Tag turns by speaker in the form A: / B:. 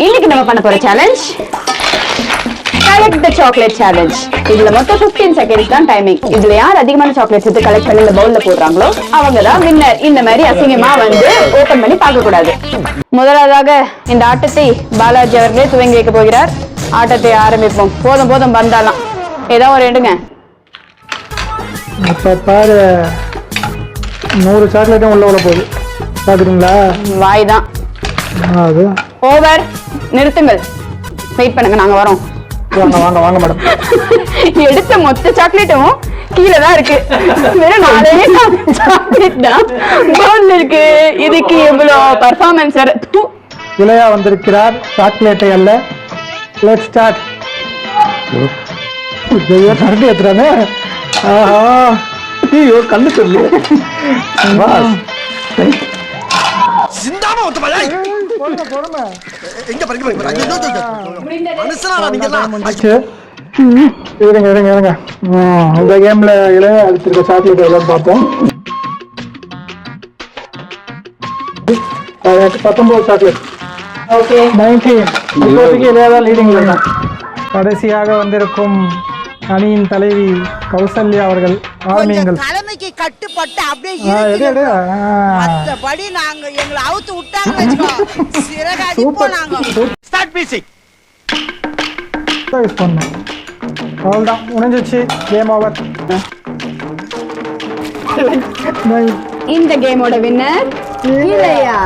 A: இன்னைக்கு நம்ம பண்ண போற சேலஞ்ச் கலெக்ட் தி சாக்லேட் சேலஞ்ச். இதுல மொத்தம் 15 செகண்ட்ஸ் தான் டைமிங். இதுல யார் அதிகமான சாக்லேட்ஸ் எடுத்து கலெக்ட் பண்ணி இந்த பவுல்ல போடுறாங்களோ அவங்க தான் வின்னர். இந்த மாதிரி அசிங்கமா வந்து ஓபன் பண்ணி பார்க்க கூடாது. முதலாவதாக இந்த ஆட்டத்தை பாலாஜி அவர்களே துவங்கி வைக்க போகிறார். ஆட்டத்தை ஆரம்பிப்போம். போதும் போதும் பந்தாலாம் ஏதாவது ஒரு எடுங்க.
B: இப்ப பாரு 100 சாக்லேட்டும் உள்ள போகுது. பாக்குறீங்களா?
A: வாய் தான்.
B: அது
A: ஓவர். நிறுத்துங்கள். வெயிட் பண்ணுங்க, நாங்க வரோம்.
B: வாங்க வாங்க வாங்க மேடம்.
A: எடுத்த மொத்த சாக்லேட்டும் கீழே தான் இருக்கு. வெறும் 4 சாக்லேட் தான் பவுல்ல இருக்கு. இதுக்கு எவ்வளோ பர்ஃபார்மன்ஸ்.
B: இளையா வந்திருக்கிறார். சாக்லேட்டை அல்ல. Let's start. கரண்டி ஏத்துறானே. ஆஹா ஐயோ கண்ணு சொல்லு.
C: சிந்தாம ஒத்த பலை
B: போடுங்க போடுங்க.
C: எங்க பறிக்க மனுஷனா நீங்க எல்லாம்
B: இருங்க இருங்க இருங்க. இந்த கேம்ல இளைய அடிச்சிருக்க சாக்லேட் எல்லாம் பார்ப்போம். 19 சாக்லேட்.
A: ஓகே
B: 19. இப்போதைக்கு இளையதான் லீடிங் இருக்கான். கடைசியாக வந்திருக்கும் அணியின் தலைவி கௌசல்யா அவர்கள் ஆரம்பியுங்கள்.
D: தலைமைக்கு கட்டுப்பட்டு அப்படியே மற்றபடி நாங்க எங்களை அவுத்து விட்டாங்க வெச்சுக்கோ. சிறகாடி போனாங்க.
C: ஸ்டார்ட் மியூசிக்
B: யூஸ் பண்ணோம். அவ்வளோதான் முடிஞ்சிச்சு. Game over.
A: இந்த கேமோட வின்னர் இளையா.